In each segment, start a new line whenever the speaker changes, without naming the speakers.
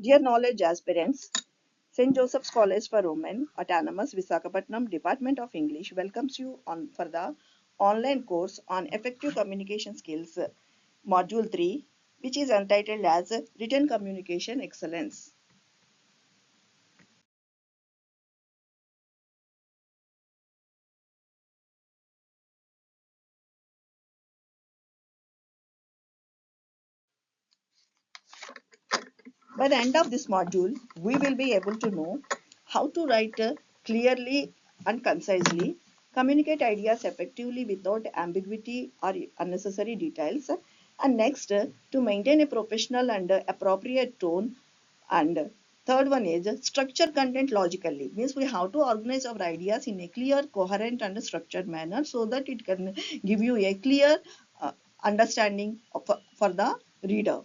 Dear knowledge aspirants, St. Joseph's College for Women, Autonomous, Visakhapatnam, Department of English welcomes you for the online course on effective communication skills, Module 3, which is entitled as Written Communication Excellence. By the end of this module, we will be able to know how to write clearly and concisely, communicate ideas effectively without ambiguity or unnecessary details, and next, to maintain a professional and appropriate tone, and third one is structure content logically. Means we have to organize our ideas in a clear, coherent, and structured manner so that it can give you a clear understanding for the reader.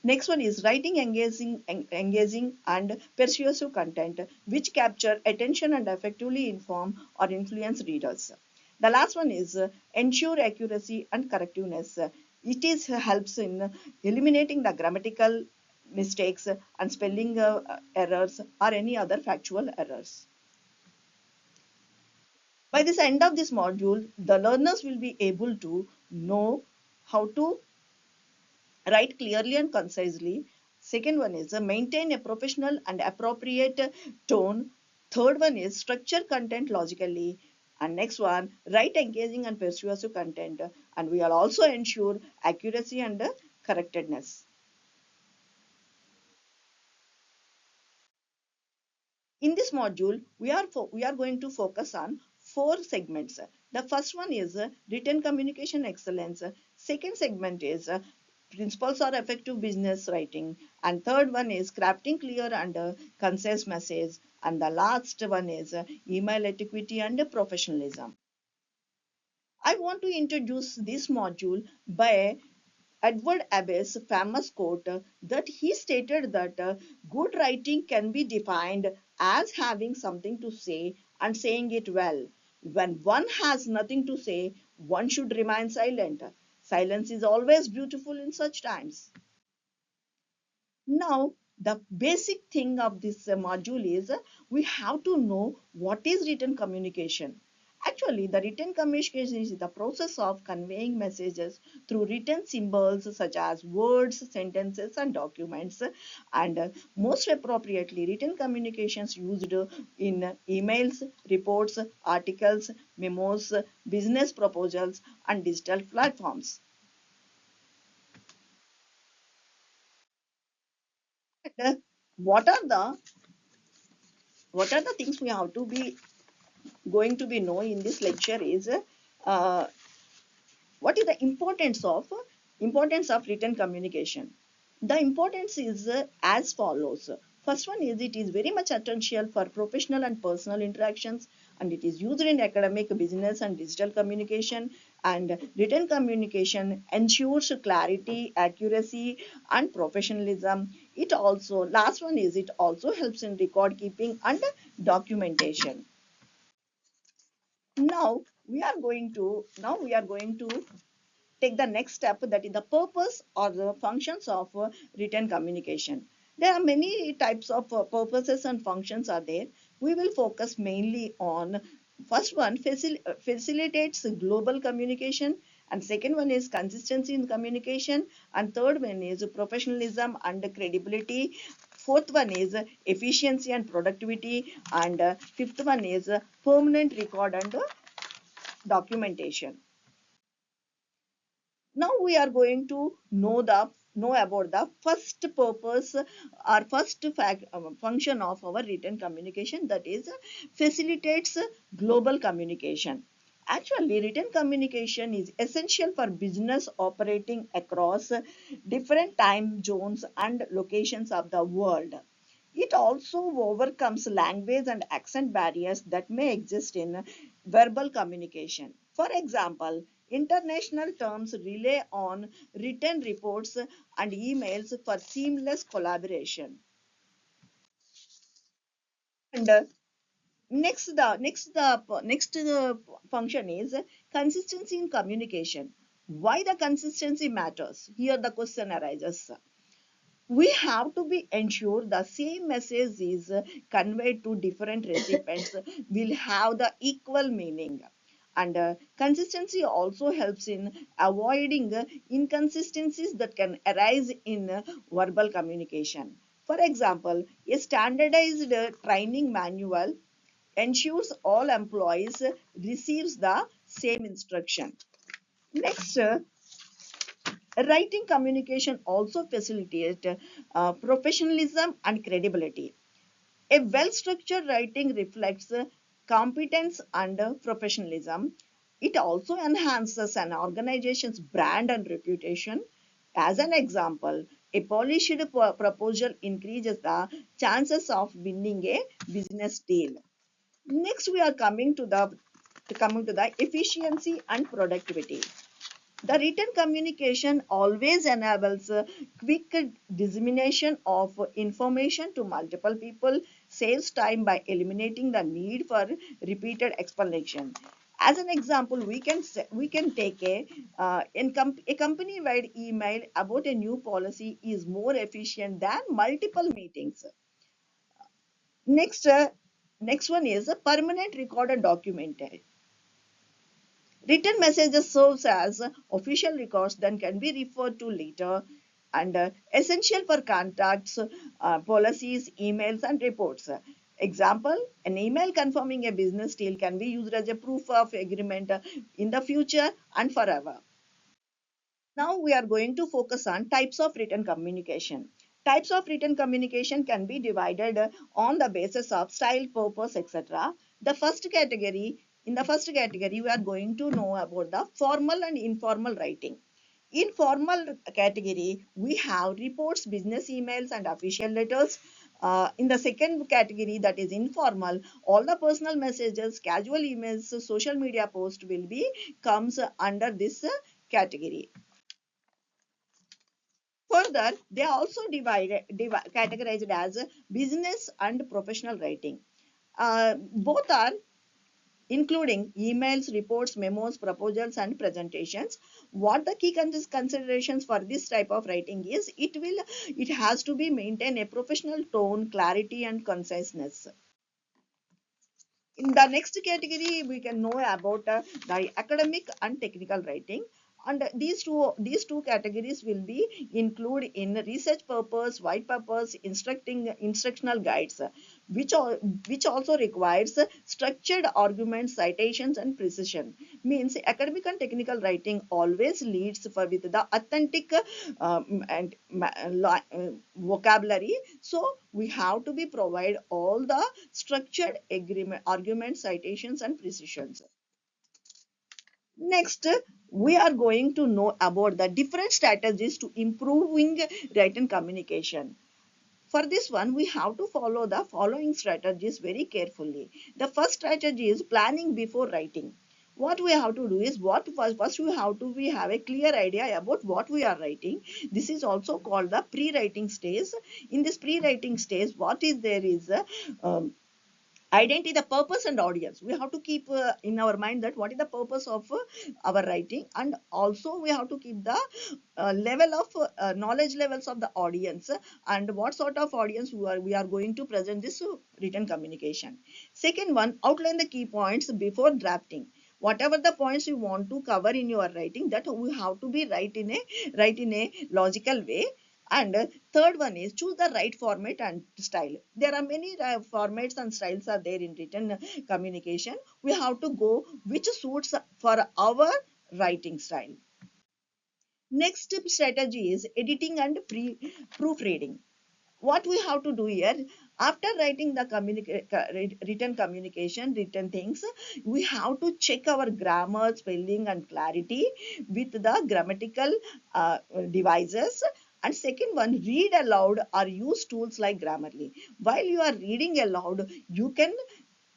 Next one is writing engaging and persuasive content which capture attention and effectively inform or influence readers. The last one is ensure accuracy and correctiveness. It is helps in eliminating the grammatical mistakes and spelling errors or any other factual errors. By this end of this module, the learners will be able to know how to write clearly and concisely. Second one is maintain a professional and appropriate tone. Third one is structure content logically. And next one, write engaging and persuasive content. And we will also ensure accuracy and correctness. In this module, we are going to focus on four segments. The first one is written communication excellence. Second segment is principles of effective business writing. And third one is crafting clear and concise message. And the last one is email etiquette and professionalism. I want to introduce this module by Edward Abbey's famous quote that he stated that good writing can be defined as having something to say and saying it well. When one has nothing to say, one should remain silent. Silence is always beautiful in such times. Now, the basic thing of this module is we have to know what is written communication. Actually, the written communication is the process of conveying messages through written symbols such as words, sentences, and documents. And most appropriately, written communications used in emails, reports, articles, memos, business proposals, and digital platforms. And, what are the things we have to be going to be know in this lecture is uh, what is the importance of written communication. The importance is as follows. First one is it is very much essential for professional and personal interactions, and it is used in academic, business, and digital communication. And written communication ensures clarity, accuracy, and professionalism. It also, last one is it also helps in record keeping and documentation. Now we are going to take the next step, that is the purpose or the functions of written communication. There are many types of purposes and functions are there. We will focus mainly on first one, facilitates global communication, and second one is consistency in communication, and third one is professionalism and credibility. Fourth one is efficiency and productivity, and fifth one is permanent record and documentation. Now we are going to know about the first purpose or first function of our written communication, that is facilitates global communication. Actually, written communication is essential for business operating across different time zones and locations of the world. It also overcomes language and accent barriers that may exist in verbal communication. For example, international terms rely on written reports and emails for seamless collaboration. And next the function is consistency in communication. Why the consistency matters? Here the question arises. We have to be ensure the same message is conveyed to different recipients will have the equal meaning. And consistency also helps in avoiding inconsistencies that can arise in verbal communication. For example, a standardized training manual ensures all employees receives the same instruction. Next, writing communication also facilitates professionalism and credibility. A well-structured writing reflects competence and professionalism. It also enhances an organization's brand and reputation. As an example, a polished proposal increases the chances of winning a business deal. Next, we are coming to the efficiency and productivity. The written communication always enables quick dissemination of information to multiple people, saves time by eliminating the need for repeated explanation. As an example, we can take a company-wide email about a new policy is more efficient than multiple meetings. Next, next one is a permanent recorded document. Written messages serves as official records that can be referred to later and essential for contacts, policies, emails, and reports. Example, an email confirming a business deal can be used as a proof of agreement in the future and forever. Now we are going to focus on types of written communication. Types of written communication can be divided on the basis of style, purpose, etc. In the first category, we are going to know about the formal and informal writing. In formal category, we have reports, business emails, and official letters. In the second category, that is informal, all the personal messages, casual emails, social media post will be comes under this category. Further, they are also categorized as business and professional writing. Both are including emails, reports, memos, proposals, and presentations. What the key considerations for this type of writing is, it has to be maintain a professional tone, clarity, and conciseness. In the next category, we can know about the academic and technical writing. And these two categories will be include in research purpose, white papers, instructional guides, which also requires structured arguments, citations, and precision. Means academic and technical writing always leads for with the authentic and vocabulary. So we have to be provide all the structured agreement, arguments, citations, and precisions. Next, we are going to know about the different strategies to improving written communication. For this one, we have to follow the following strategies very carefully. The first strategy is planning before writing. What we have to do is, first we have to we have a clear idea about what we are writing. This is also called the pre-writing stage. In this pre-writing stage, what is there is um, identity, the purpose, and audience. We have to keep in our mind that what is the purpose of our writing, and also we have to keep the level of knowledge levels of the audience, and what sort of audience we are going to present this written communication. Second one, outline the key points before drafting. Whatever the points you want to cover in your writing, that we have to be write in a logical way. And third one is choose the right format and style. There are many formats and styles are there in written communication. We have to go which suits for our writing style. Next strategy is editing and proofreading. What we have to do here, after writing the written communication, written things, we have to check our grammar, spelling, and clarity with the grammatical devices. And second one, read aloud or use tools like Grammarly. While you are reading aloud, you can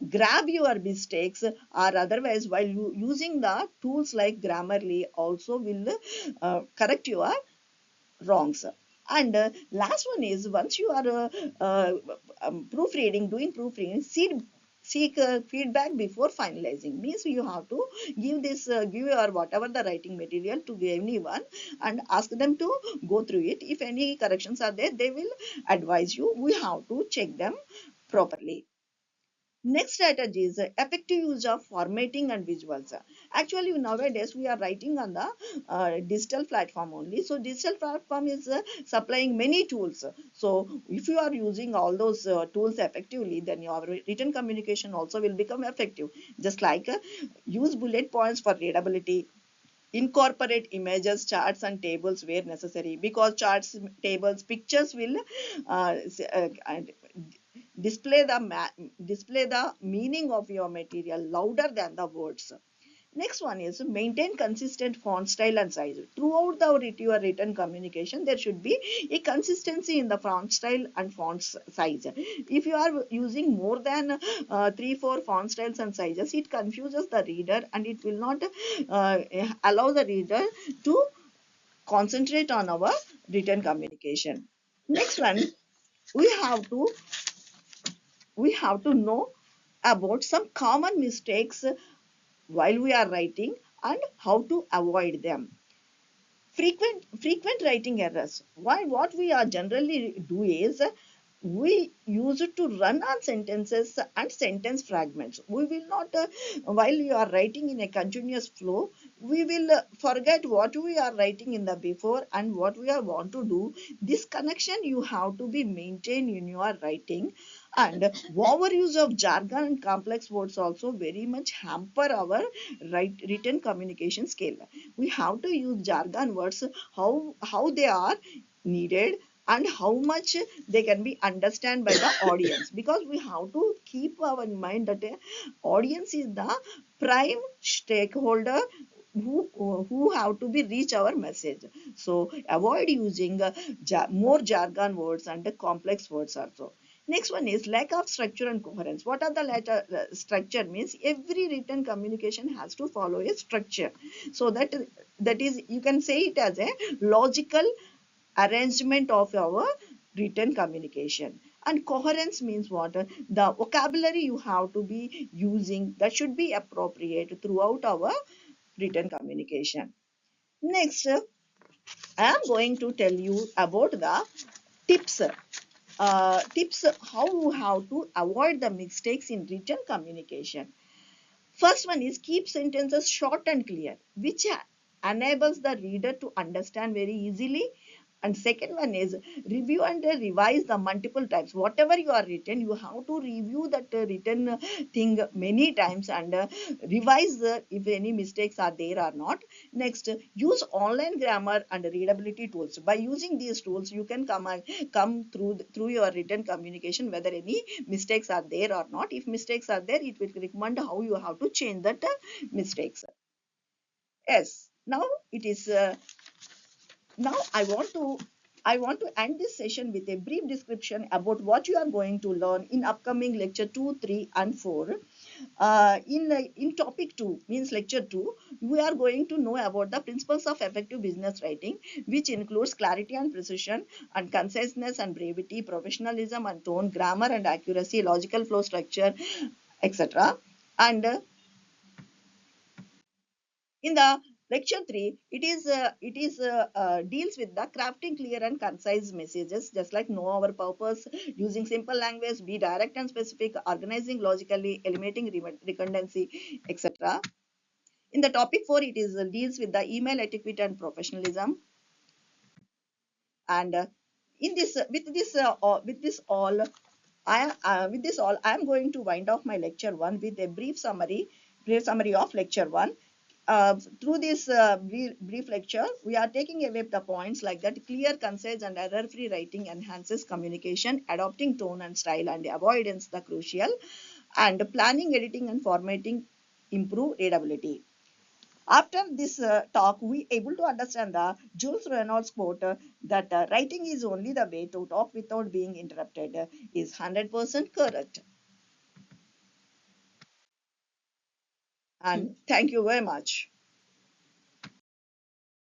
grab your mistakes, or otherwise while you using the tools like Grammarly also will correct your wrongs. And last one is, once you are proofreading, doing proofreading, seek feedback before finalizing. Means you have to give your whatever the writing material to anyone and ask them to go through it. If any corrections are there, they will advise you. We have to check them properly. Next strategy is effective use of formatting and visuals. Actually, nowadays we are writing on the digital platform only. So digital platform is supplying many tools. So if you are using all those tools effectively, then your written communication also will become effective. Just like use bullet points for readability, incorporate images, charts and tables where necessary, because charts, tables, pictures will display display the meaning of your material louder than the words. Next one is maintain consistent font style and size. Throughout your written communication, there should be a consistency in the font style and font size. If you are using more than 3-4 font styles and sizes, it confuses the reader and it will not allow the reader to concentrate on our written communication. Next one, we have to know about some common mistakes while we are writing and how to avoid them. Frequent writing errors. Why? What we are generally do is we use it to run on sentences and sentence fragments. We will not while you are writing in a continuous flow, we will forget what we are writing in the before and what we are want to do. This connection you have to be maintained in your writing. And overuse of jargon and complex words also very much hamper our written communication skill. We have to use jargon words how they are needed and how much they can be understand by the audience, because we have to keep our in mind that audience is the prime stakeholder who have to be reach our message. So avoid using more jargon words and complex words also. Next one is lack of structure and coherence. What are the letter structure? Means every written communication has to follow a structure, so that is, you can say it as a logical arrangement of our written communication. And coherence means what? The vocabulary you have to be using, that should be appropriate throughout our written communication. Next, I am going to tell you about the tips. Tips how you have to avoid the mistakes in written communication. First one is keep sentences short and clear, which enables the reader to understand very easily. And second one is review and revise the multiple times. Whatever you are written, you have to review that written thing many times and revise if any mistakes are there or not. Next, use online grammar and readability tools. By using these tools, you can come through your written communication whether any mistakes are there or not. If mistakes are there, it will recommend how you have to change that mistakes. Yes. Now it is. Now I want to end this session with a brief description about what you are going to learn in upcoming lecture 2, 3 and 4. In topic 2, means lecture 2, we are going to know about the principles of effective business writing, which includes clarity and precision and conciseness and brevity, professionalism and tone, grammar and accuracy, logical flow structure, etc. And in the lecture 3, it is deals with the crafting clear and concise messages, just like know our purpose, using simple language, be direct and specific, organizing logically, eliminating redundancy, etc. In the topic 4, it is deals with the email etiquette and professionalism. And in this with this all I am going to wind off my lecture 1 with a brief summary of lecture 1. Through this brief lecture, we are taking away the points like that: clear, concise, and error-free writing enhances communication, adopting tone and style and avoidance the crucial, and planning, editing, and formatting improve readability. After this talk, we able to understand the Jules Reynolds quote that writing is only the way to talk without being interrupted is 100% correct. And thank you very much.